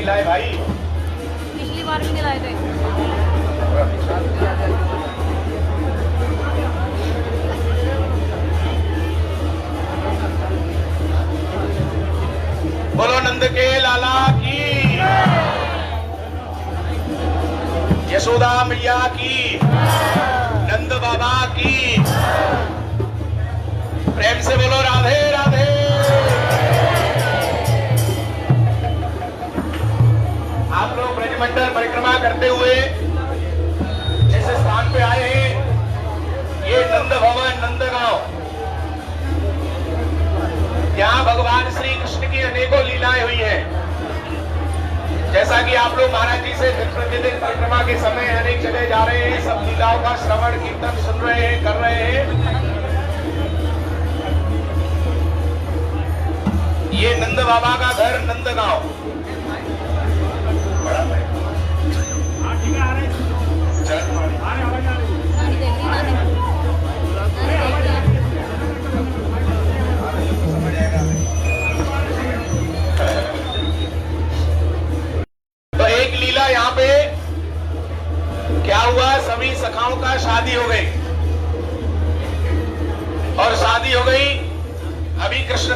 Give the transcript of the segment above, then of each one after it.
लाए भाई? पिछली बार भी नहीं लाए थे। बोलो नंद के लाला की, यशोदा मैया की, नंद बाबा की। प्रेम से बोलो राधे राधे। आप लोग ब्रजमंडल परिक्रमा करते हुए इस स्थान पे आए हैं। ये नंद भवन नंदगांव, यहाँ भगवान श्री कृष्ण की अनेकों लीलाएं हुई हैं। जैसा कि आप लोग महाराज जी से दिन प्रतिदिन परिक्रमा के समय अनेक जगह जा रहे हैं, सब लीलाओं का श्रवण कीर्तन सुन रहे हैं, कर रहे हैं। ये नंद बाबा का घर नंदगांव। तो एक लीला यहाँ पे क्या हुआ, सभी सखाओं का शादी हो गई और शादी हो गई। अभी कृष्ण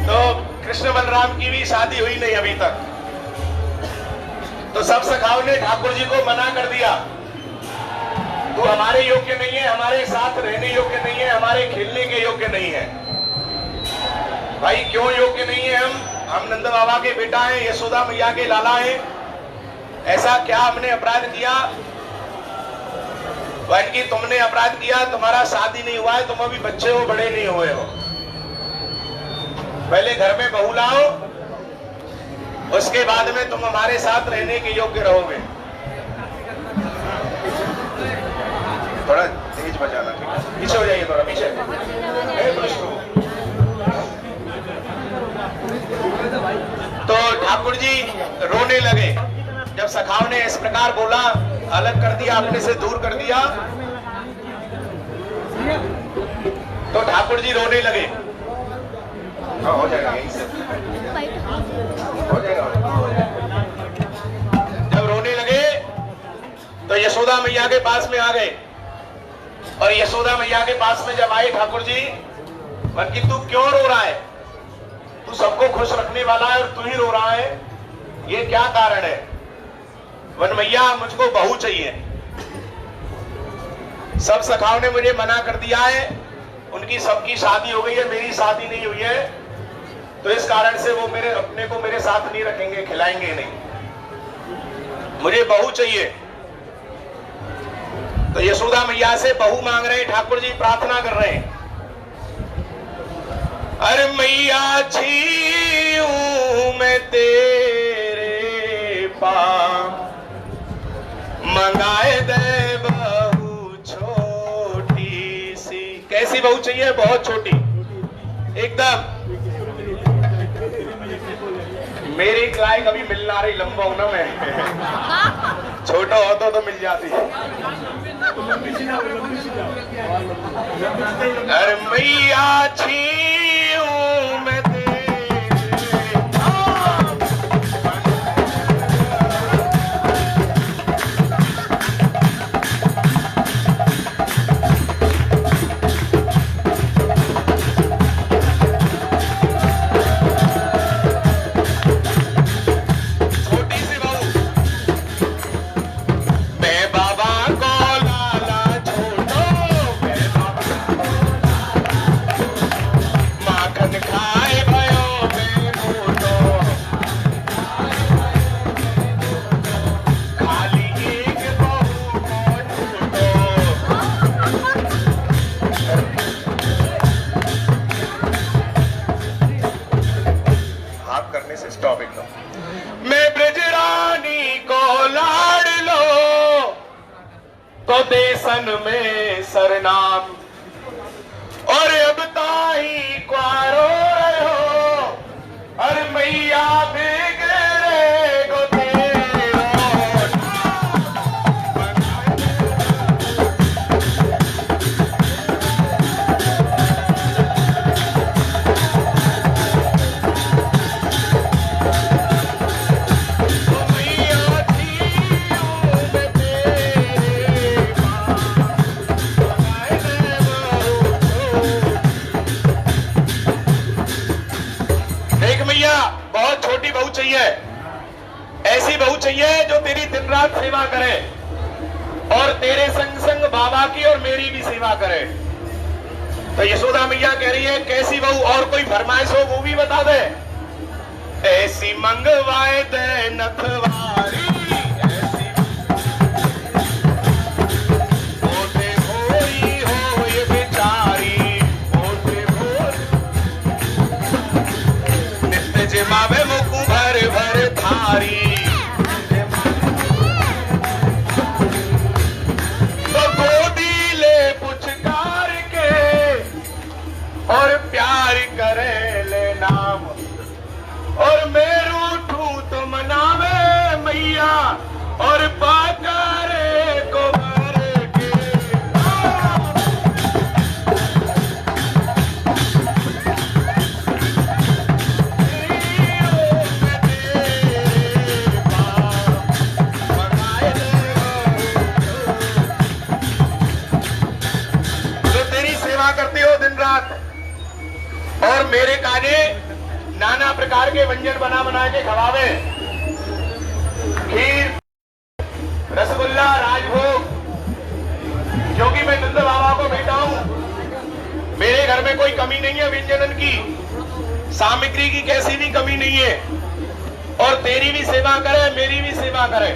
तो कृष्ण बलराम की भी शादी हुई नहीं अभी तक। तो सब सखाओं ने ठाकुर जी को मना कर दिया, तू हमारे योग्य नहीं है, हमारे साथ रहने योग्य नहीं है, हमारे खेलने के योग्य नहीं है। भाई क्यों योग्य नहीं है? हम नंद बाबा के बेटा हैं, यशोदा मैया के लाला हैं। ऐसा क्या हमने अपराध किया? कि तुमने अपराध किया, तुम्हारा शादी नहीं हुआ है, तुम अभी बच्चे हो, बड़े नहीं हुए हो। पहले घर में बहू लाओ, उसके बाद में तुम हमारे साथ रहने के योग्य रहोगे। थोड़ा तेज बजाना, ठीक है? पीछे हो जाइए, थोड़ा पीछे। तो ठाकुर जी रोने लगे जब सखाओं ने इस प्रकार बोला, अलग कर दिया, अपने से दूर कर दिया। तो ठाकुर जी रोने लगे। हाँ, हो जाएगा, यहीं से हो जाएगा। जब रोने लगे तो यशोदा मैया के पास में आ गए और यशोदा मैया के पास में जब आए ठाकुर जी, कि तू क्यों रो रहा है? तू सबको खुश रखने वाला है और तू ही रो रहा है, ये क्या कारण है? वन मैया, मुझको बहू चाहिए। सब सखाओं ने मुझे मना कर दिया है, उनकी सबकी शादी हो गई है, मेरी शादी नहीं हुई है, तो इस कारण से वो मेरे अपने को मेरे साथ नहीं रखेंगे, खिलाएंगे नहीं। मुझे बहू चाहिए। तो यशोदा मैया से बहू मांग रहे हैं ठाकुर जी, प्रार्थना कर रहे हैं। अरे मैया छी हूं मैं तेरे पास, मंगाए दे बहू छोटी सी। कैसी बहू चाहिए? बहुत छोटी, एकदम मेरी क्लाई कभी मिलना रही, लंबा हूं ना मैं। छोटा होता तो मिल जाती। अरे मैया छी हूं मैं देसन में सरनाम, और अब ताई क्वारो रहो, अरे मैया बिगड़े गो तेरो। चाहिए जो तेरी दिन रात सेवा करे और तेरे संग संग बाबा की और मेरी भी सेवा करे। तो यशोदा मैया कह रही है कैसी बहू, और कोई फरमाइश हो वो भी बता दे। ऐसी मंगवाए दे नथवारी, मावे मुकु भर भर थारी, तो गोदी ले पुचकार के और प्यार करे ले नाम, और मैं रूठूं तो मनावे मैया और पाकारे को भर के। करते हो दिन रात और मेरे काने नाना प्रकार के व्यंजन बना बना के खवावे, खीर, रसगुल्ला, राजभोग, क्योंकि मैं नंद बाबा को बेटा हूं। मेरे घर में कोई कमी नहीं है व्यंजनन की, सामग्री की कैसी भी कमी नहीं है, और तेरी भी सेवा करे मेरी भी सेवा करे।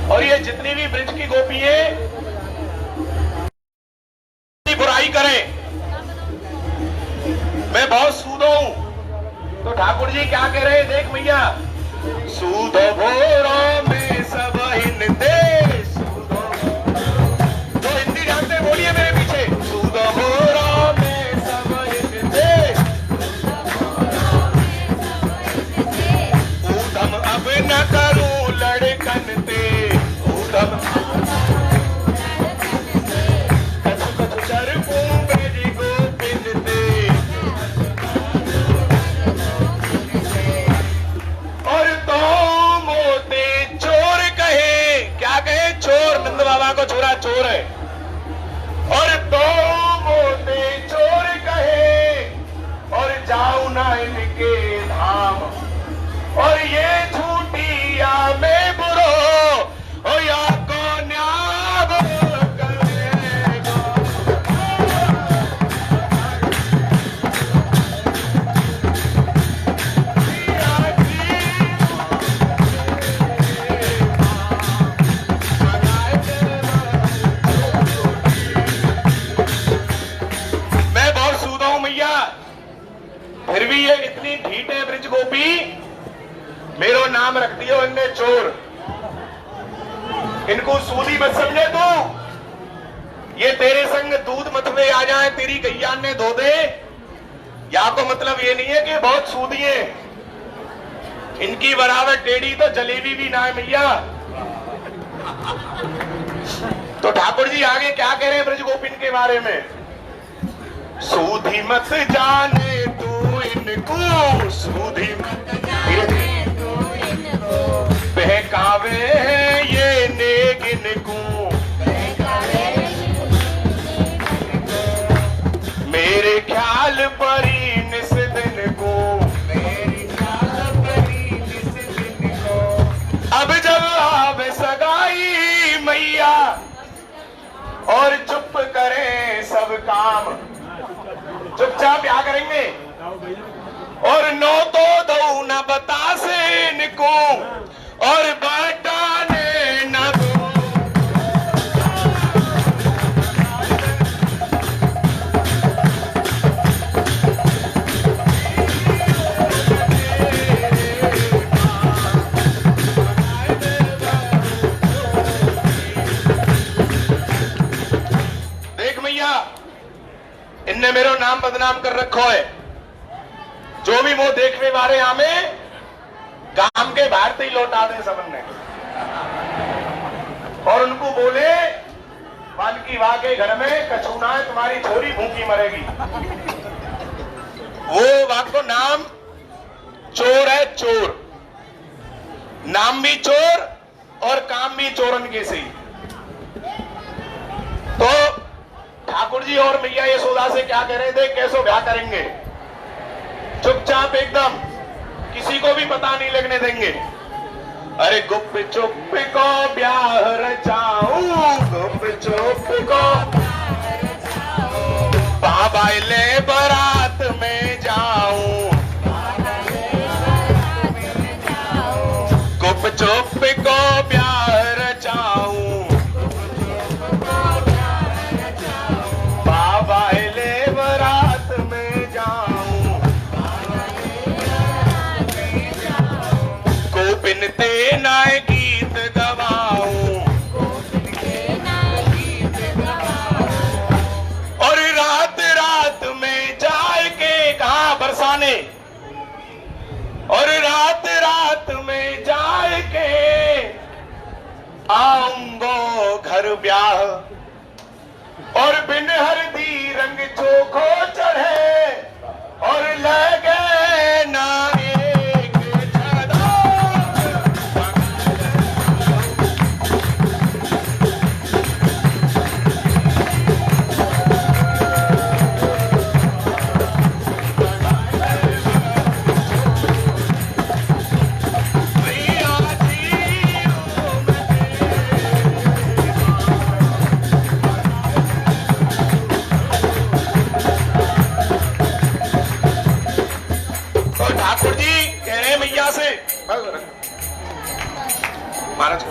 और ये जितनी भी ब्रज की गोपी है बुराई करें, मैं बहुत सूदो हूं। तो ठाकुर जी क्या कह रहे हैं, देख मैया, सूद भोरा में सब हिंदे, तो हिंदी जानते बोलिए मेरे पीछे, सूद भोरा में सब हिंदे, ऊधम अब न करूं लड़कन ते, ऊधम को छोरा चोर है, और दो मोटे चोर कहे और जाऊं ना इनके धाम, और ये झूठिया में बुरो ओ या को न्याब करेगा। फिर भी ये इतनी ढीठ है ब्रज गोपी, मेरो नाम रख दियो इनने चोर। इनको सूदी मत समझे तू, ये तेरे संग दूध मथवे आ जाए तेरी गैया ने धो दे, या को मतलब ये नहीं है कि बहुत सूदी है। इनकी बराबर टेढ़ी तो जलेबी भी ना है मैया। तो ठाकुर जी आगे क्या कह रहे हैं ब्रज गोपिन के बारे में, सूधी मत जाने तू इनको, सूधी मत जाने तू इनको, बहकावे ये नेगिन को, मेरे ख्याल परी निस दिन को, मेरे ख्याल परी निस दिन को, अब जब आवे सगाई मैया और चुप करें सब काम, चुपचाप क्या करेंगे, और नो तो दो न बता से इनको, और बताने न दो। देख मैया, इनने मेरो नाम बदनाम कर रखो है। जो भी वो देखने वाले आमे गांव के बाहर से ही लौटा दे सबन ने, और उनको बोले पालकी वाह के घर में कछुना है, तुम्हारी छोरी भूखी मरेगी। वो वाक को नाम चोर है, चोर, नाम भी चोर और काम भी चोरन के से। तो ठाकुर जी और मैया यशोदा से क्या कह रहे थे, कैसो ब्याह करेंगे, चुपचाप एकदम, किसी को भी पता नहीं लगने देंगे। अरे गुप चुप को ब्याह रचाऊं, गुप चुप को बाबा ले बारात में जाऊं, गुप चुप को ब्याह रचाऊं, बाबा ले बारात में जाऊं, गोपिन ते नाय गीत गवाऊं, और रात रात में जाए के कहां बरसाने, और रात रात में जाए के आऊंगो घर ब्याह, और बिन हरदी रंग चोखो चढ़े, और लगे ना एक छदा। और ठाकुर जी कह रहे हैं मैया से, महाराज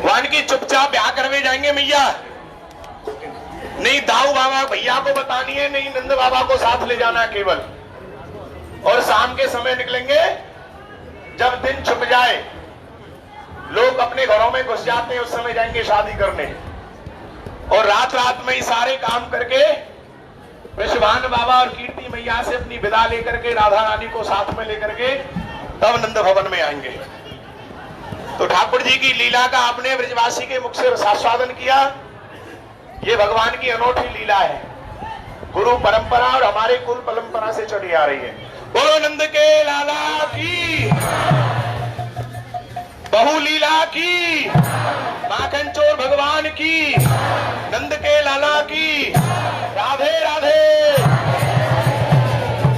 वान की चुपचाप ब्याह करवे जाएंगे मैया, नहीं दाऊ बाबा भैया को बतानी है, नहीं नंद बाबा को साथ ले जाना है केवल, और शाम के समय निकलेंगे जब दिन छुप जाए, लोग अपने घरों में घुस जाते हैं, उस समय जाएंगे शादी करने, और रात रात में ही सारे काम करके विश्वान बाबा और कीर्ति मैया से अपनी विदा लेकर के राधा रानी को साथ में लेकर के तब नंद भवन में आएंगे। तो ठाकुर जी की लीला का आपने ब्रजवासी के मुख से रसास्वादन किया। ये भगवान की अनोखी लीला है, गुरु परंपरा और हमारे कुल परंपरा से चली आ रही है। बोलो नंद के लाला की, बहु लीला की, माखन चोर भगवान की, नंद के लाला की, राधे राधे।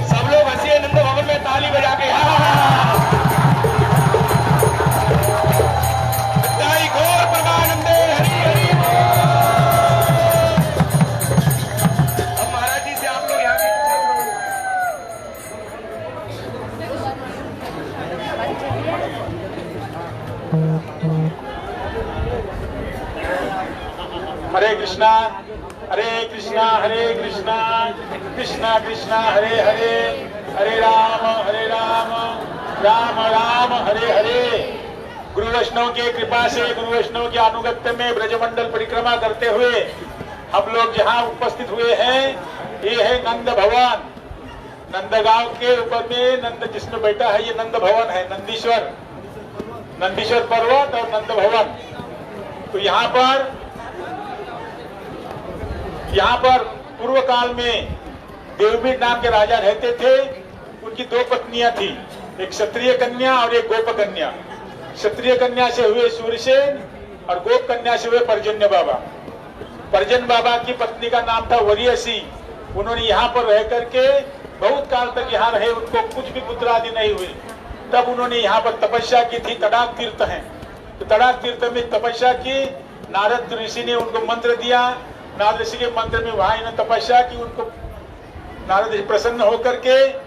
सब लोग हंसिए नंद भवन में ताली बजा के। घोर परमानंदे हरि हरि। अब महाराज जी से आप लोग यहाँ की हरे कृष्णा हरे कृष्णा कृष्णा कृष्णा हरे हरे, हरे राम राम राम हरे हरे। गुरु वैष्णव के कृपा से, गुरु वैष्णव के अनुगत्य में ब्रजमंडल परिक्रमा करते हुए हम लोग जहाँ उपस्थित हुए हैं, ये है नंद भवन। नंदगांव के ऊपर में नंद जिसमें बैठा है, ये नंद भवन है, नंदीश्वर पर्वत और नंद भवन। तो यहाँ पर पूर्व काल में देवबीर नाम के राजा रहते थे। उनकी दो पत्नियां थी, एक क्षत्रिय कन्या और एक गोप कन्या। क्षत्रिय कन्या से हुए सूर्यसेन और गोप कन्या से हुए पर्जन्य बाबा। पर्जन्य बाबा की पत्नी का नाम था वरियसी। उन्होंने यहाँ पर रह करके बहुत काल तक यहाँ रहे, उनको कुछ भी पुत्र आदि नहीं हुए। तब उन्होंने यहाँ पर तपस्या की थी। तड़ाक तीर्थ है, तो तड़ाक तीर्थ में तपस्या की। नारद ऋषि ने उनको मंत्र दिया। नारद ऋषि के मंत्र में वहां इन्होंने तपस्या की। उनको नारद ऋषि प्रसन्न होकर के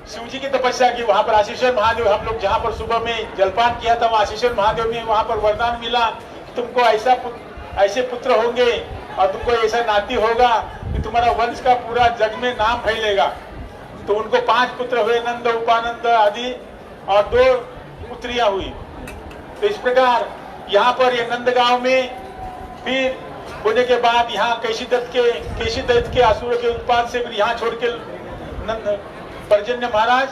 शिव जी की तपस्या की। वहां पर आशीश्वर महादेव, हम लोग जहाँ पर सुबह में जलपान किया था, वहाँ आशीश्वर महादेव में वहां पर वरदान मिला कि तुमको ऐसे पुत्र होंगे और तुमको ऐसा नाती होगा कि तुम्हारा वंश का पूरा जग में नाम फैलेगा। तो उनको 5 पुत्र हुए, नंद, उपानंद आदि, और 2 पुत्रियां हुई। तो इस प्रकार यहाँ पर ये नंदगांव में फिर होने के बाद यहाँ केशी दत्त के असुर के उत्पाद से फिर यहाँ छोड़ के पर्जन्य महाराज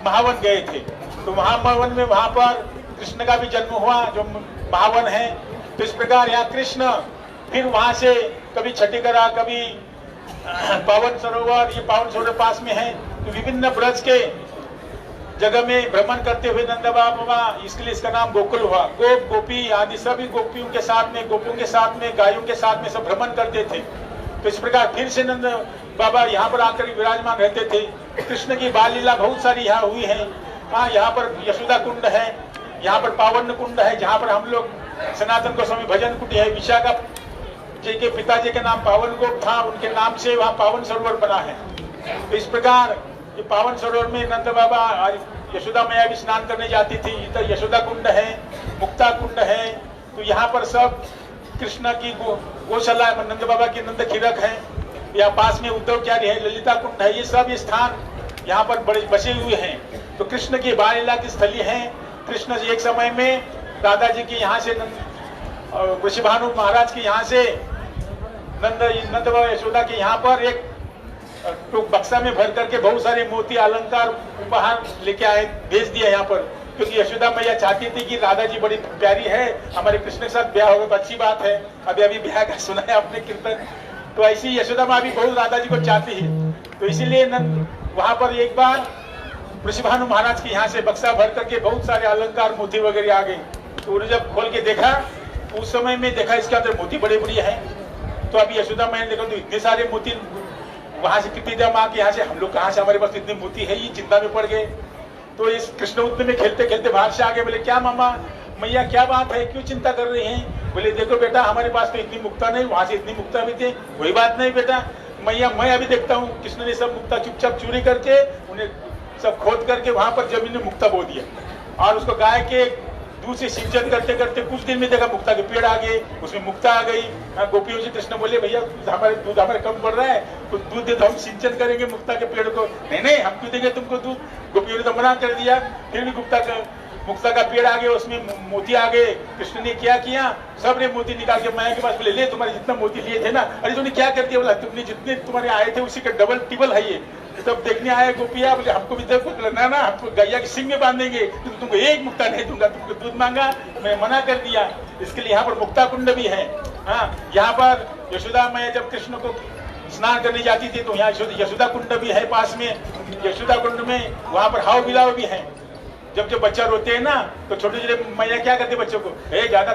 महावन गए थे। तो महावन में वहां पर कृष्ण का भी जन्म हुआ, जो महावन है। तो इस प्रकार यहाँ कृष्ण फिर वहां से कभी छठीकरा, कभी पावन सरोवर, ये पावन सरोवर पास में है। तो विभिन्न ब्रज के जगह में भ्रमण करते हुए नंद बाबा, इसलिए इसका नाम गोकुल हुआ। गोप, गोपी आदि सभी गोपियों के साथ में, गोपों के साथ में, गायों के साथ में सब भ्रमण करते थे। तो इस प्रकार फिर से नंद बाबा यहाँ पर आकर विराजमान रहते थे। कृष्ण की बाल लीला बहुत सारी यहाँ हुई है। यहाँ पर यशोदा कुंड है, यहाँ पर पावन कुंड है जहाँ पर हम लोग सनातन गोस्वामी भजन कुटी है, विशाखा जी के पिताजी के नाम पावन गोप था, उनके नाम से वहाँ पावन सरोवर बना है। तो इस प्रकार ये पावन सरोवर में नंद बाबा और यशोदा मैया भी स्नान करने जाती थी। इधर यशोदा कुंड है, मुक्ता कुंड है। तो यहाँ पर सब कृष्ण की गौशाला, नंद बाबा की नंद खीरक है। यहाँ पास में उद्धवचारी है, ललिता कुंड है। ये सब स्थान यहाँ पर बड़े बसे हुए हैं। तो कृष्ण की बाल लीला की स्थली है। कृष्ण जी एक समय में राधा जी की यहाँ से वृषभानु महाराज के यहाँ से नंद बाबा यशोदा के यहाँ पर एक तो बक्सा में भर करके बहुत सारे मोती अलंकार उपहार लेके आए, भेज दिया यहाँ पर, क्योंकि यशोदा मैया चाहती थी कि राधा जी बड़ी प्यारी है, हमारे कृष्ण के साथ ब्याह होगा तो अच्छी बात है। अभी अभी ब्याह का सुना है आपने कीर्तन। तो ऐसी यशोदा माँ भी बहुत राधा जी को चाहती है। तो इसीलिए वहां पर एक बार वृषभानु महाराज के यहाँ से बक्सा भर करके बहुत सारे अलंकार मोती वगैरह आ गए। तो उन्होंने जब खोल के देखा, उस समय में देखा इसके अंदर मोती बड़े बड़े हैं। तो अभी यशोदा मैया ने देखा तो इतने सारे मोती वहां से कितनी देर माँ के यहाँ से, हम लोग कहाँ से, हमारे पास इतने मोती है, ये चिंता में पड़ गए। तो इस कृष्ण उद्य में खेलते खेलते बाहर से आगे, बोले क्या मामा मैया क्या बात है, क्यों चिंता कर रही हैं? बोले देखो बेटा हमारे पास तो इतनी मुक्ता नहीं, वहां से इतनी मुक्ता भी थी। कोई बात नहीं बेटा मैया, मैं अभी देखता हूँ। कृष्ण ने सब मुक्ता चुपचाप चोरी करके उन्हें सब खोद करके वहां पर जमीन में मुक्ता बो दिया और उसको गाय के दूध से सिंचन करते करते कुछ दिन में देखा मुक्ता के पेड़ आ गए, उसमें मुक्ता आ गई। गोपियों से कृष्ण बोले भैया हमारे दूध हमारे कम पड़ रहा है, तो दूध दे तो हम सिंचन करेंगे मुक्ता के पेड़ को। नहीं नहीं हम क्यों देंगे तुमको दूध? गोपियों ने तो मना कर दिया। फिर भी मुक्ता का पेड़ आ गया, उसमें मोती आ गए। कृष्ण ने क्या किया, सबने मोती निकाल के मैया के पास बोले ले तुम्हारे जितना मोती लिए थे ना, अरे तुमने क्या कर दिया? बोला तुमने जितने तुम्हारे आए थे उसी का डबल टिबल है ये। तब देखने आया गोपिया, बोले हमको भी देखो, ना ना हमको गैया के सिंग में बांधेंगे, तुमको एक मुक्ता नहीं दूंगा। तुमको दूध मांगा, मैं मना कर दिया। इसके लिए यहाँ पर मुक्ता कुंड भी है। हाँ, यहाँ पर यशोदा मैया जब कृष्ण को स्नान करने जाती थी तो यहाँ यशोदा कुंड भी है पास में। यशोदा कुंड में वहाँ पर हाव बिलाव भी है। जब बच्चा रोते हैं ना तो छोटे छोटे मैया क्या करते बच्चों को, ज्यादा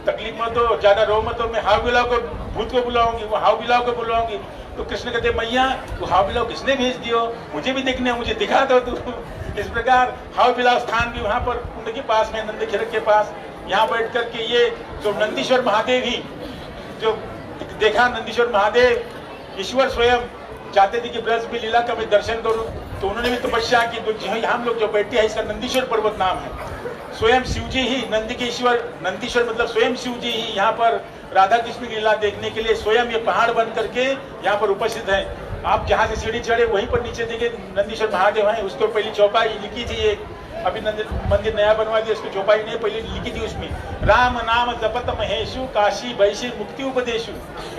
तकलीफ मत दो, ज्यादा रो मत दो, मैं हाव बिलाव को भूत को बुलाऊंगी, वो हाव बिलाव को बुलाऊंगी। तो कृष्ण कहते मैया वो हाव बिलाव किसने भेज दियो, मुझे भी देखने, मुझे दिखा दो तू। इस प्रकार हाव बिलाव स्थान भी वहाँ पर कुंड के पास में, नंद खीरक के पास। यहाँ बैठ करके ये जो नंदीश्वर महादेव ही जो देखा, नंदीश्वर महादेव ईश्वर स्वयं चाहते थे कि ब्रज में लीला का मैं दर्शन करूं, तो उन्होंने भी तपस्या की। तो हम लोग जो बैठे हैं इसका नंदीश्वर पर्वत नाम है। स्वयं शिव जी ही नंद के ईश्वर, नंदीश्वर मतलब स्वयं शिव जी ही यहाँ पर राधा कृष्ण की लीला देखने के लिए स्वयं ये पहाड़ बन करके यहाँ पर उपस्थित है। आप जहाँ से सीढ़ी चढ़े वहीं पर नीचे देखिए नंदीश्वर महादेव है। उसको पहली चौपाई लिखी थी एक, अभी मंदिर नया बनवा दिया, उसकी चौपाई नहीं पहले लिखी थी। उसमें राम नाम जपत महेशु काशी वैशी मुक्ति उपदेशु।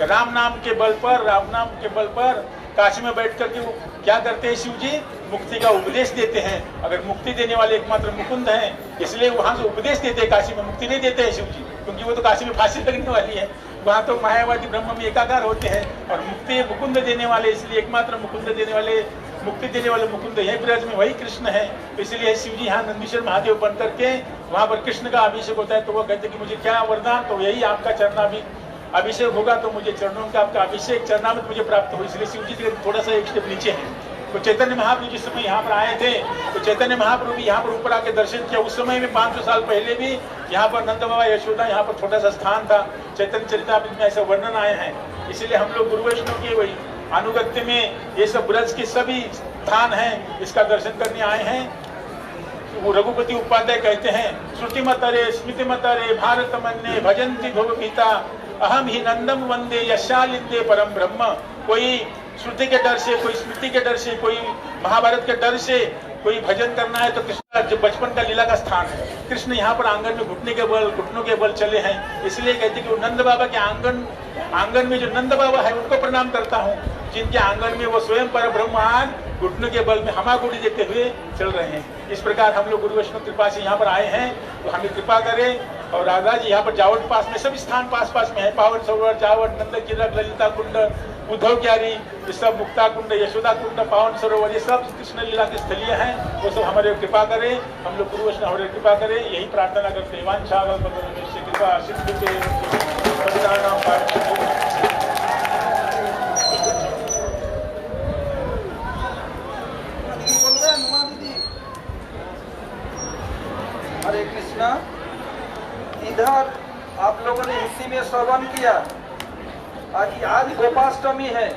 राम नाम के बल पर, राम नाम के बल पर काशी में बैठ करके वो क्या करते हैं, शिव जी मुक्ति का उपदेश देते हैं। अगर मुक्ति देने वाले एकमात्र मुकुंद हैं, इसलिए वहां से उपदेश देते हैं, काशी में मुक्ति नहीं देते हैं शिव जी, क्योंकि वो तो काशी में फांसी लगने वाली है। वहां तो मायावादी ब्रह्म में एकाकार होते हैं, और मुक्ति मुकुंद देने वाले, इसलिए एकमात्र मुकुंद देने वाले, मुक्ति देने वाले मुकुंद यही ब्रज में वही कृष्ण है। तो इसलिए शिव जी यहाँ नंदीश्वर महादेव बन करके वहां पर कृष्ण का अभिषेक होता है। तो वो कहते कि मुझे क्या वरदान, तो यही आपका अभिषेक होगा, तो मुझे चरणों का आपका अभिषेक चरणामृत मुझे प्राप्त हो। इसलिए शिव जी के थोड़ा सा एक स्टेप नीचे है। तो चैतन्य महाप्रभु जिस समय यहाँ पर आए थे, तो चैतन्य महाप्रभु भी यहाँ पर ऊपर आके दर्शन किया। उस समय में 500 साल पहले भी यहाँ पर नंद बाबा यशोदा, यहाँ पर छोटा सा स्थान था। चैतन्य चरितामृत में ऐसा वर्णन आए हैं। इसलिए हम लोग गुरु वैष्णव के वही अनुगत्य में ये सब ब्रज के सभी स्थान हैं, इसका दर्शन करने आए हैं। वो रघुपति उपाध्याय कहते हैं, श्रुति मतरे स्मृति मतरे भारत मन्ये भजन्ति भव पिता अहम ही नंदम वंदे यशालिंदे परम ब्रह्म। कोई श्रुति के डर से, कोई स्मृति के डर से, कोई महाभारत के डर से कोई भजन करना है तो कृष्ण जो बचपन का लीला का स्थान है। कृष्ण यहाँ पर आंगन में घुटनों के बल चले हैं। इसलिए कहते कि वो नंद बाबा के आंगन में जो नंद बाबा है उनको प्रणाम करता हूँ, जिनके आंगन में वो स्वयं पर ब्रह्म आज घुटनों के बल में हमागुड़ी देते हुए चल रहे हैं। इस प्रकार हम लोग गुरु वैष्णव कृपा से यहाँ पर आए हैं, तो हमें कृपा करें। और राधा जी यहाँ पर जावट पास में सभी स्थान पास में है, पावन सरोवर, जावट, नंद खीरक, ललिता कुंड, उद्धव क्यारी, ये सब मुक्ता कुंड, यशोदा कुंड, पावन सरोवर, ये सब कृष्ण लीला की स्थलीय हैं। वो सब हमारे कृपा करें, हम लोग गुरु वैष्णव हमारे कृपा करें, यही प्रार्थना करते हैं। वांछा कृपा सिद्धि हरे कृष्णा लोगों ने हिंदी में श्रवण किया। आज गोपाष्टमी है।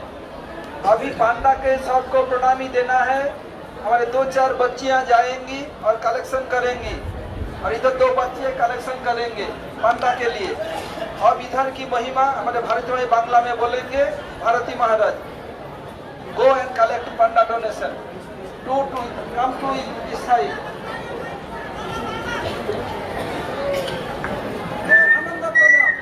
अभी पांडा के सबको प्रणामी देना है। हमारे 2-4 बच्चियां जाएंगी और कलेक्शन करेंगी और इधर 2 बच्चे कलेक्शन करेंगे पांडा के लिए। अब इधर की महिमा हमारे भारतीय बांग्ला में बोलेंगे। Bharati Maharaj, go and collect panda donation to come to this side. आनंद प्रणाम।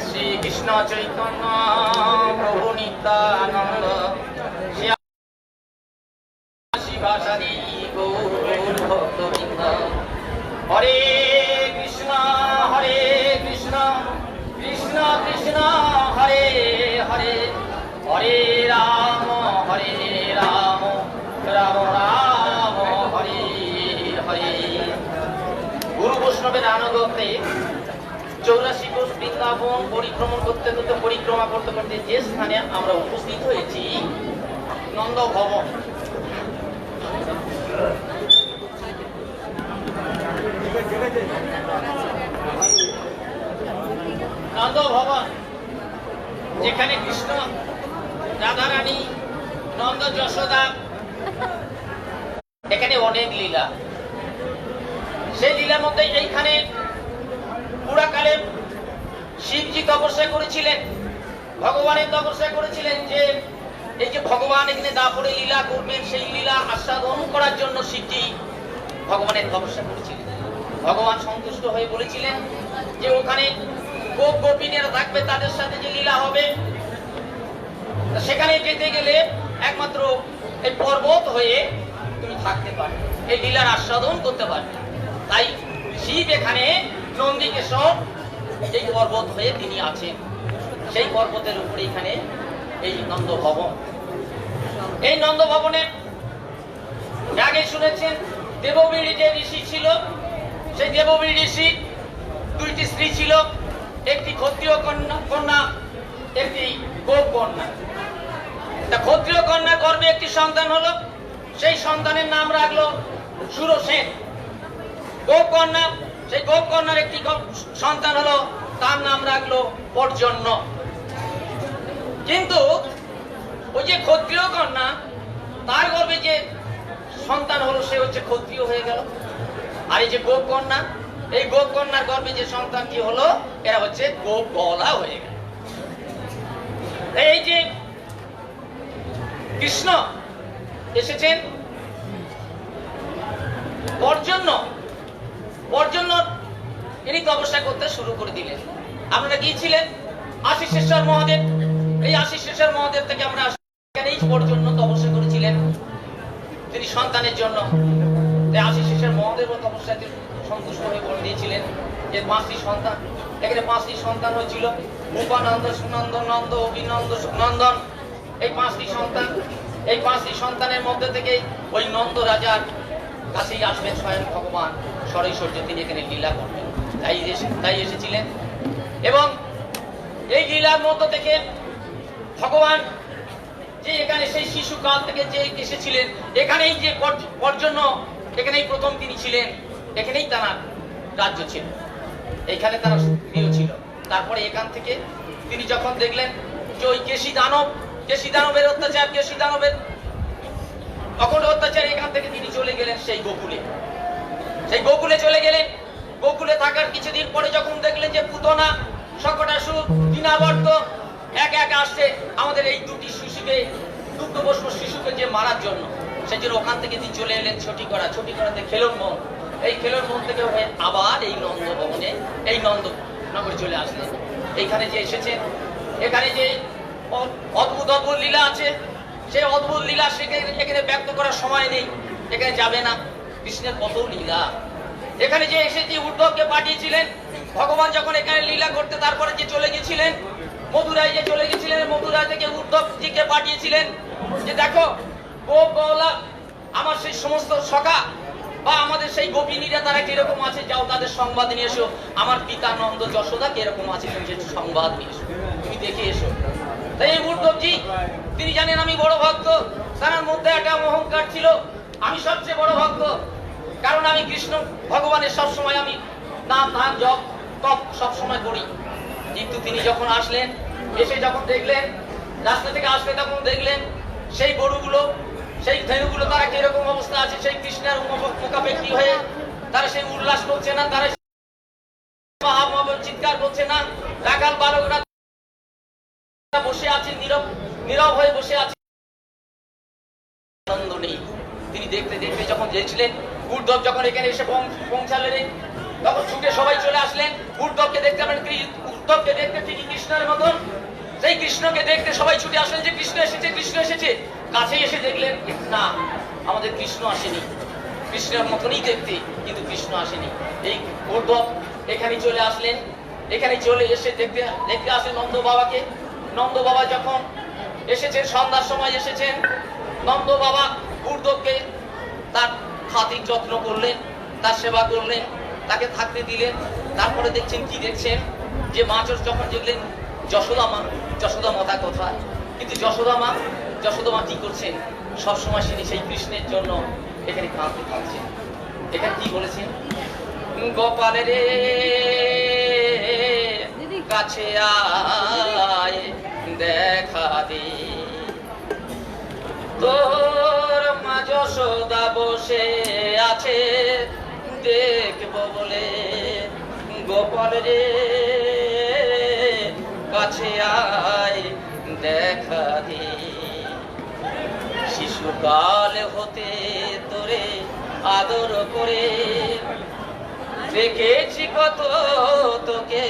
श्री कृष्ण चैतन्य प्रभु नित्यानंद शिवासादि गौर भक्तवृंद हरे कृष्ण कृष्ण कृष्ण हरे हरे हरे राम राम राम हरे हरे। गुरु বৈষ্ণবের আনুগত্যে 84 কোষ বৃন্দাবন পরিক্রমণ করতে করতে পরিক্রমা করতে করতে যে স্থানে আমরা উপস্থিত হয়েছি নন্দ ভবন। নন্দ ভবন যেখানে কৃষ্ণ রাধা রানী নন্দ যশোদা, এখানে অনেক লীলা। সেই লীলার মধ্যে এইখানে পুরাকালে শিবজি তপস্যা করেছিলেন, ভগবানের তপস্যা করেছিলেন যে এই যে ভগবান এখানে দাপরে লীলা করবেন, সেই লীলা আস্বাদন করার জন্য শিবজি ভগবানের তপস্যা করেছিলেন। ভগবান সন্তুষ্ট হয়ে বলেছিলেন যে ওখানে গোপ গোপিনীরা থাকবে, তাদের সাথে যে লীলা হবে সেখানে যেতে গেলে একমাত্র এই পর্বত হয়ে তুমি থাকতে পারবে, এই লীলার আস্বাদন করতে পারবে। তাই শিব এখানে নন্দিকেশ্বর এই পর্বত হয়ে তিনি আছেন। সেই পর্বতের উপরে এখানে এই নন্দ ভবন। এই নন্দ ভবনে আগে শুনেছেন দেববীর যে ঋষি ছিল, সেই দেববীর ঋষি 2টি স্ত্রী ছিল, একটি ক্ষত্রিয় কন্যা একটি গোপ কন্যা। তা ক্ষত্রিয় কন্যা গর্ভে একটি সন্তান হলো, সেই সন্তানের নাম রাখলো সুরসেন। গোপ কন্যা, সেই গোপ কন্যার একটি সন্তান হলো, তার নাম রাখলো পর্জন্য। কিন্তু ওই যে ক্ষত্রিয় কন্যা, তার গর্ভে যে সন্তান হলো সে হচ্ছে ক্ষত্রিয় হয়ে গেল। আর এই যে গোপ কন্যা, এই গোপ কন্যার গর্ভে যে সন্তানটি হলো এরা হচ্ছে গোপ গলা হয়ে গেল। এই যে কৃষ্ণ এসেছেন পর্জন্য ইনি তপস্যা করতে শুরু করে দিলেন। আপনারা গিয়েছিলেন আশিসেশ্বর মহাদেব, এই আশিসেশ্বর মহাদেব থেকে আমরা এখানেই পর্জন্য তপস্যা করেছিলেন তিনি সন্তানের জন্য। আশিসেশ্বর মহাদেবও তপস্যাতে সন্তুষ্ট হয়ে বলে দিয়েছিলেন যে 5টি সন্তান, এখানে 5টি সন্তান হয়েছিল, উপানন্দ, সুনন্দন, নন্দ, অভিনন্দ, নন্দন। এই 5টি সন্তান, এই 5টি সন্তানের মধ্যে থেকে ওই নন্দ রাজার কাছেই আসবেন স্বয়ং ভগবান সরৈশ্বর্য, তিনি এখানে লীলা করবেন, তাই এসেছিলেন। এবং এই লীলার মধ্য থেকে ভগবান যে এখানে সেই শিশুকাল থেকে যে এসেছিলেন, এখানেই যে পর্জন্য, এখানেই প্রথম তিনি ছিলেন, এখানেই তার রাজ্য ছিল, এখানে তার প্রিয় ছিল। তারপরে এখান থেকে তিনি যখন দেখলেন যে ওই কেশী দানবের অত্যাচার, কেশী দানবের অখণ্ড অত্যাচার, এখান থেকে তিনি চলে গেলেন সেই গোকুলে চলে গেলেন। গোকুলে থাকার কিছুদিন পরে যখন দেখলেন যে পুতনা, শকটাসুর, তৃণাবর্ত এক এক আসছে আমাদের এই 2টি শিশুকে, দুগ্ধবস্ম শিশুকে যে মারার জন্য, সেই জন্য ওখান থেকে তিনি চলে এলেন ছটিকড়াতে খেলন মন। এই খেলন মন থেকে হয়ে আবার এই নন্দ ভবনে, এই নন্দনগরে চলে আসলেন। এইখানে যে এসেছেন, এখানে যে অদ্ভুত লীলা আছে, সেই অদ্ভুত লীলা এখানে ব্যক্ত করার সময় নেই, এখানে যাবে না। কৃষ্ণের কত লীলা এখানে যে এসেছে। উদ্ধবকে পাঠিয়েছিলেন ভগবান যখন এখানে লীলা করতে, তারপরে যে চলে গেছিলেন মথুরায়, যে চলে গেছিলেন মথুরা থেকে উদ্ধবজিকে পাঠিয়েছিলেন যে দেখো গোপ গলা আমার সেই সমস্ত সখা বা আমাদের সেই গোপিনীরা তারা কিরকম আছে, যাও তাদের সংবাদ নিয়ে এসো। আমার পিতা নন্দ যশোদা কিরকম আছে, তুমি সংবাদ নিয়ে এসো, তুমি দেখে এসো। তাই এই উদ্ধবজি তিনি জানেন আমি বড় ভক্ত, তার মধ্যে একটা অহংকার ছিল আমি সবচেয়ে বড় ভক্ত, কারণ আমি কৃষ্ণ ভগবানের সবসময় আমি নাম ধান জপ তপ সবসময় করি। কিন্তু তিনি যখন আসলেন, এসে যখন দেখলেন রাস্তা থেকে আসলে, তখন দেখলেন সেই গরুগুলো, সেই ধেনুগুলো তারা কিরকম অবস্থা আছে, সেই কৃষ্ণের মুখাপেক্ষী হয়ে তারা সেই উল্লাস করছে না, তারা চিৎকার করছে না, রাখাল বালকরা বসে আছে নীরব নীরব হয়ে বসে আছে, আনন্দ নেই। তিনি দেখতে দেখতে যখন গিয়েছিলেন, উদ্ধব যখন এখানে এসে পৌঁছালেন, তখন ছুটে সবাই চলে আসলেন উদ্ধবকে দেখতে। উদ্ধবকে দেখতে ঠিকই কৃষ্ণের মতন, সেই কৃষ্ণকে দেখতে সবাই ছুটে আসলেন যে কৃষ্ণ এসেছে, কৃষ্ণ এসেছে। কাছে এসে দেখলেন না, আমাদের কৃষ্ণ আসেনি, কৃষ্ণের মতনই দেখতে, কিন্তু কৃষ্ণ আসেনি। এই উদ্ধব এখানে চলে আসলেন, এখানে চলে এসে দেখতে দেখতে আসলেন নন্দ বাবাকে। নন্দ বাবা যখন এসেছেন, সন্ধ্যার সময় এসেছেন, নন্দ বাবা উদ্ধবকে তার খাতির যত্ন করলেন, তার সেবা করলেন, তাকে থাকতে দিলেন। তারপরে দেখছেন কি দেখছেন, যে মাছর যখন দেখলেন যশোদা মাতা কোথায়, কিন্তু যশোদা মা কি করছেন, সবসময় সেই কৃষ্ণের জন্য এখানে কাঁদতে থাকছেন। এখানে কি বলেছেন, গোপাল রে কাছে আয় দেখা দে, তোর মা যশোদা বসে আছে দেখবো বলে, গোপাল রে কাছে আয় দেখা দে, শিশুকাল হতে তোরে আদর করে দেখেছি কত তোকে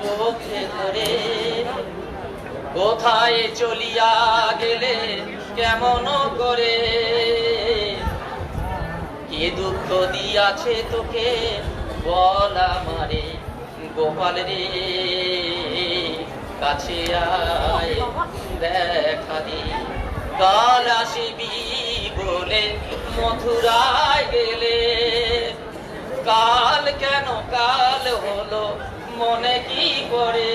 বুকে ধরে, কোথায় চলিয়া গেলে কেমন করে, কে দুঃখ দিয়াছে তোকে বল আমারে, গোপাল রে কাছে আয় দেখা দে, কাল আসিবি বলে মথুরায় গেলে, কাল কেন কাল হলো মনে কি করে,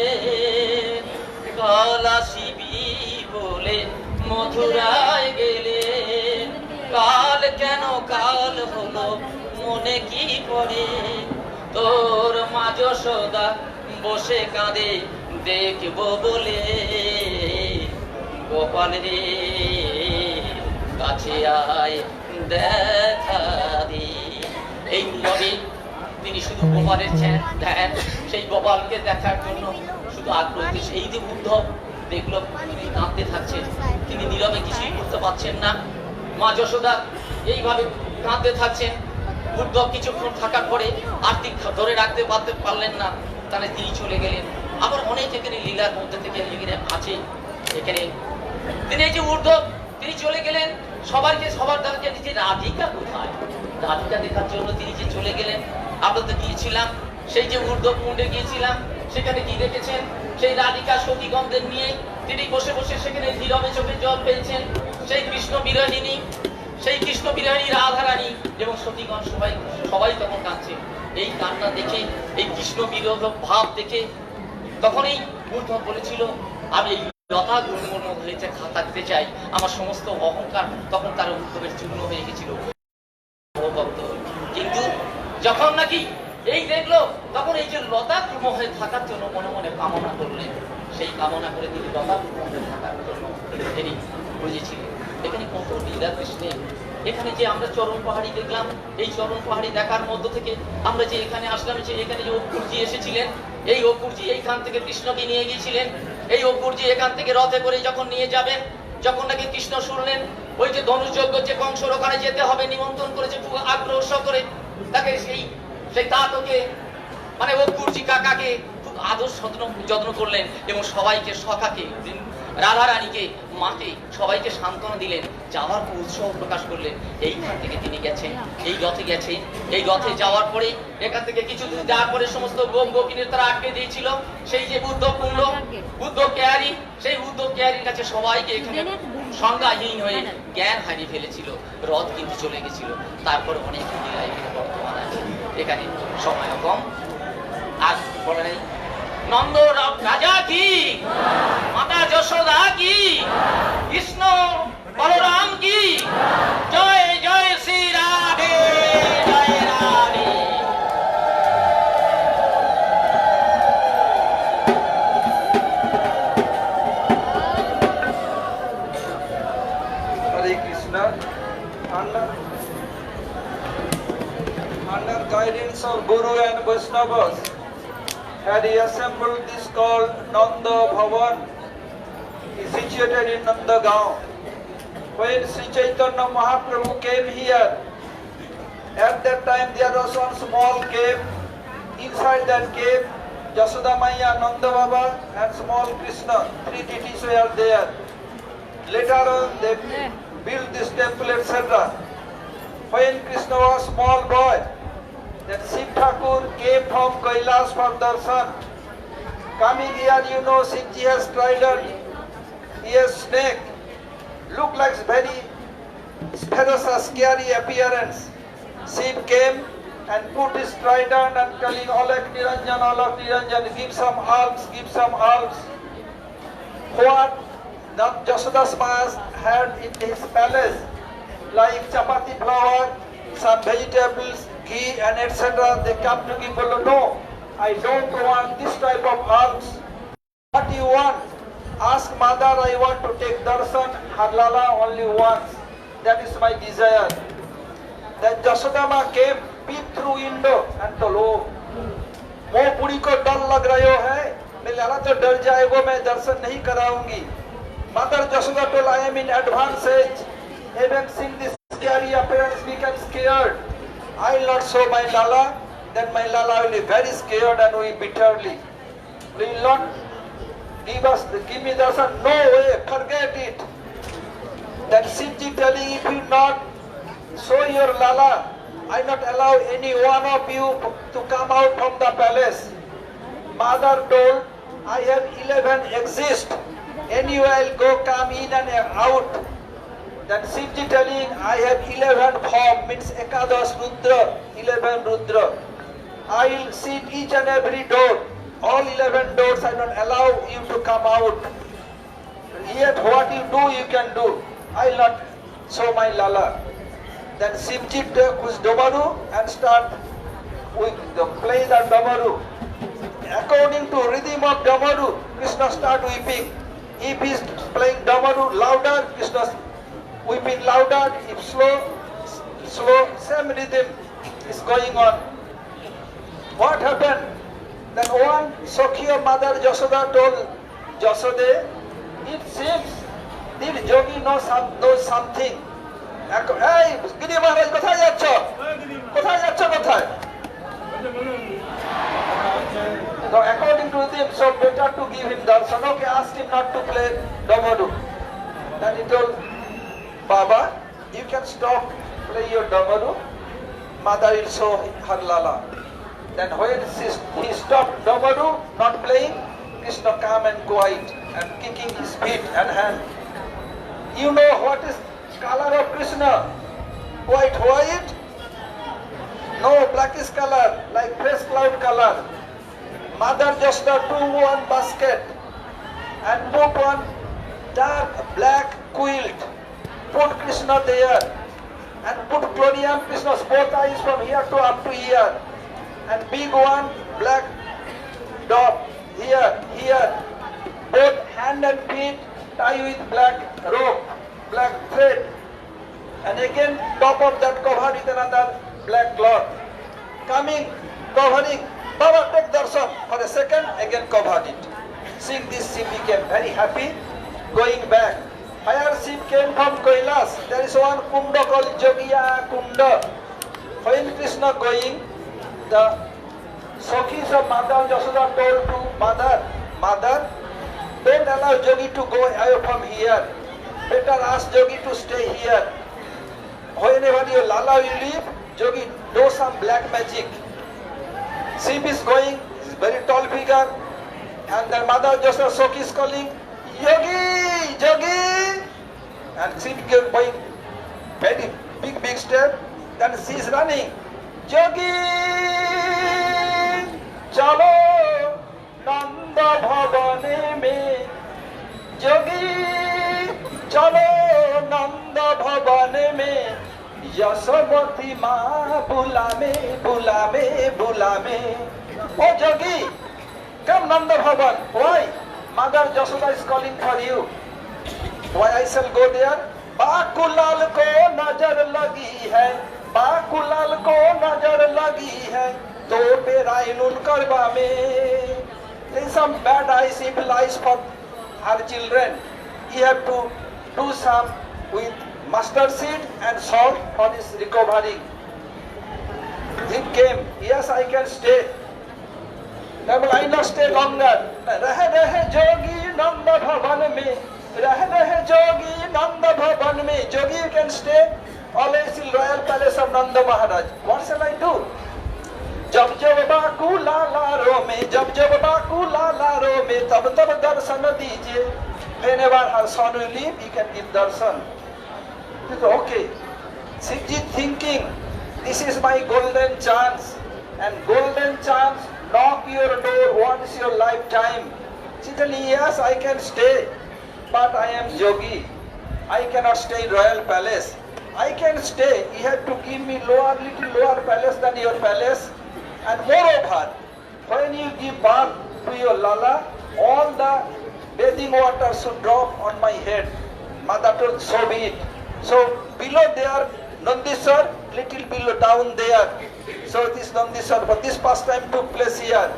কাল আসিবি বলে মথুরায় গেলে, কাল কেন কাল হলো মনে কি করে, তোর মা যশোদা বসে কাঁদে দেখবো বলে, গোপাল রে কাছে আয় দেখা দে। এইভাবে তিনি শুধু গোপালের ধ্যান, সেই গোপালকে দেখার জন্য শুধু আগ্রহ। সেই যে উদ্ধব দেখলো তিনি কাঁদতে থাকছেন, তিনি নীরবে কিছুই করতে পারছেন না, মা যশোদা এইভাবে কাঁদতে থাকছেন। উদ্ধব কিছুক্ষণ থাকার পরে আর্থিক ধরে রাখতে পারলেন না, তাহলে তিনি চলে গেলেন। আবার অনেক এখানে লীলার মধ্যে থেকে এখানে আছে, এখানে তিনি এই যে উদ্ধব তিনি চলে গেলেন, সবার দ্বারা যে রাধিকা কোথায়, রাধিকা দেখার জন্য তিনি যে চলে গেলেন। আমরা তো গিয়েছিলাম, সেই যে উদ্ধব কুণ্ডে গিয়েছিলাম, সেখানে কি দেখেছেন, সেই রাধিকা সতীগণদের নিয়ে তিনি বসে বসে সেখানে নীরবে চোখে জল পেয়েছেন। সেই কৃষ্ণ বিরোহিনী, সেই কৃষ্ণ বিরোহিনী রাধারানী এবং সতীগণ সবাই তখন কাঁদছে। এই কান্না দেখে, এই কৃষ্ণ বিরোধ ভাব দেখে তখন এই উদ্ধব বলেছিল, আমি এই লতা গুণগুণ হয়েছে থাকতে চাই, আমার সমস্ত অহংকার তখন তার উদ্ধবের চূর্ণ হয়ে গেছিল। কিন্তু যখন নাকি এই দেখলো, তখন এই যে লতা গুল্ম হয়ে থাকার জন্য মনে মনে কামনা করলেন, সেই কামনা করে তিনি লতা গুল্ম হয়ে থাকার জন্য তিনি বুঝেছিলেন। এখানে কত লীলা কৃষ্ণের। এখানে যে আমরা চরণ পাহাড়ি দেখলাম, এই চরণ পাহাড়ি দেখার মধ্য থেকে আমরা যে এখানে আসলাম, যে এখানে যে অপুরজি এসেছিলেন, এই অপুরজি এইখান থেকে কৃষ্ণকে নিয়ে গিয়েছিলেন। এই অপুরজি এখান থেকে রথে করে যখন নিয়ে যাবেন, যখন নাকি কৃষ্ণ শুনলেন ওই যে ধনুযজ্ঞ যে কংসর ওখানে যেতে হবে, নিমন্ত্রণ করেছে খুব আগ্রহ করে, তাকে সেই তাতকে মানে অপুরজি কাকাকে খুব আদর যত্ন করলেন এবং সবাইকে, সখাকে, রাধারানীকে, মাকে সবাইকে সান্ত্বনা দিলেন, যাওয়ার উৎসাহ প্রকাশ করলেন। এইখান থেকে তিনি গেছেন, এই রথে গেছে। এই রথে যাওয়ার পরে এখান থেকে কিছু দূর যাওয়ার পরে সমস্ত গোপিনীর তারা আটকে দিয়েছিল। সেই যে উদ্ধব কুণ্ড, উদ্ধব কেয়ারি, সেই উদ্ধব কেয়ারির কাছে সবাইকে এখানে সংজ্ঞাহীন হয়ে জ্ঞান হারিয়ে ফেলেছিল। রথ কিন্তু চলে গেছিল। তারপরে অনেক লীলা এখানে বর্তমান আছে। এখানে সময় কম, আর বলে নেই নন্দ রাজা কি, মাতা যশোদা কি, কৃষ্ণ বলরাম কি, জয় জয় শ্রী রাধে জয় Radhe. Hare Krishna. Under guidance of Guru and Vaishnavas, had he assembled this called Nanda Bhavan, is situated in Nandagaon. When Sri Chaitanya Mahaprabhu came here, at that time there was one small cave. Inside that cave, Yashoda Maya, Nanda Baba and small Krishna, three deities were there. Later on they built this temple, etc. When Krishna was small boy, then Shiv Thakur came from Kailash for darshan. Coming here, you know, Shivji has trident, he has snake, look like very ferocious, scary appearance. Shiv came and put his trident and telling Alak Niranjan, give some alms, give some alms. What Jashoda's Mas had in his palace, like chapati flour, some vegetables, ghee and etc. They come to give, no, I don't want this type of alms. What do you want? Ask mother, I want to take darshan, Harlala only once. That is my desire. Then Jashodama came, peeped through window and told, oh, वो बुढ़ी को डर लग रहा है, मैं लाला तो डर जाएगा, मैं दर्शन नहीं कराऊंगी. Mother Jashoda told, I am in advanced age. Even seeing this scary appearance become scared. I will not show my Lala, then my Lala will be very scared and will bitterly. Will not give me darshan? No way, forget it. Then Shivji telling, if you not show your Lala, I not allow any one of you to come out from the palace. Mother told, I have 11 exist. Anywhere I'll go, come in and out. Then Shivji telling, I have 11 form, means Ekadas Rudra, 11 Rudra. I will sit each and every door. All 11 doors I don't allow you to come out. Yet what you do, you can do. I will not show my Lala. Then Shivji took his Domaru and start with the play the Domaru. According to rhythm of Domaru, Krishna start weeping. If he is playing Domaru louder, Krishna weeping louder. If slow, same rhythm is going on. What happened? Then one Sakhiya mother Jashoda told Jasode, it seems this yogi knows something. Hey, Giri Maharaj, কোথায় যাচ্ছ? কোথায়? So according to them, so better to give him darshan. Okay, ask him not to play Domaru. Then he told, Baba, you can stop play your Domaru. Mother will show her Lala. Then when he stopped Domaru, not playing, Krishna come and quiet and kicking his feet and hand. You know what is color of Krishna? White? No, blackish color, like fresh cloud color. Mother just took one basket and put one dark black quilt. Put Krishna there and put Chlorium Krishna's both eyes from here to up to here. And big one black dot here. Both hand and feet tie with black rope, black thread. And again top of that covered with another black cloth. Coming, covering. Baba take darshan for a second, again covered it. Seeing this, she became very happy. Going back. Where Shiv came from Kailash, there is one kunda called Jogiya Kunda. When Krishna going, the Sakhis of Mother Jashoda told to Mother, don't allow Jogi to go away from here. Better ask Jogi to stay here. Whenever your Lala will leave, Jogi do some black magic. Shiv is going, he's very tall figure, and the Mother Jashoda Sakhi is calling, Jogi! And Shiv is going very big step, then she is running. Jogi! Chalo! Nanda! जोगी चलो नंद भवन में, यशोमती माँ बुलावे बुलावे बुलावे। ओ जोगी, come Nanda Bhavan. Why? Mother Yashoda is calling for you. Why I shall go there? बाकुलाल को नजर लगी है, बाकुलाल को नजर लगी है, तो बेराइन उनकर बामे। There is some bad eyes, evil eyes for our children. You have to do some with mustard seed and salt for his recovery. He came. Yes, I can stay. Now will I not stay longer? रहे जोगी नंद भवन में, रहे जोगी नंद भवन में। Jogi, you can stay always in royal palace of Nanda Maharaj. What shall I do? जब जब Baku लालारो में, जब जब बाकू लालारो में, तब तब दर्शन दीजिए। Whenever her son will leave, he can give darshan. Okay. Shivji thinking, this is my golden chance, and golden chance knock your door once your lifetime. She told me, yes, I can stay, but I am yogi. I cannot stay in royal palace. I can stay. You have to give me little lower palace than your palace. And moreover, when you give bath to your lala, all the bathing water should drop on my head. Mother told, so be it. So below there, Nandisar, little below down there. So this Nandisar, but this pastime took place here.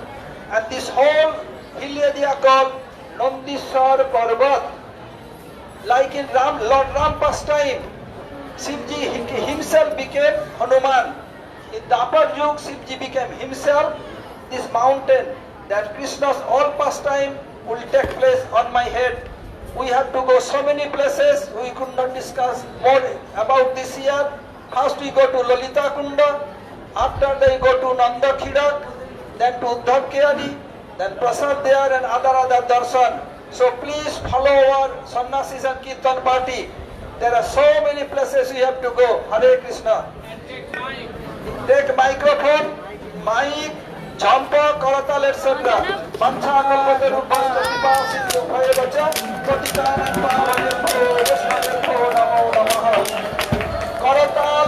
And this whole hill area called Nandisar Parvat. Like in Lord Ram pastime, Shivji himself became Hanuman. In the upper Yug, Shivji became himself this mountain. That Krishna's all pastime will take place on my head. We have to go so many places, we could not discuss more about this year. First we go to Lalita Kunda, after they go to Nanda Khidak, then to Uddhav Kiyadi, then Prasad there and other darshan. So please follow our Sannyasis and Kirtan party. There are so many places we have to go. Hare Krishna. Take microphone, mic, jhampa, karatal, etc. Pancha kalpate rupasta vipasiti bhaya vacha patitanam pavanam namo namaha. Karatal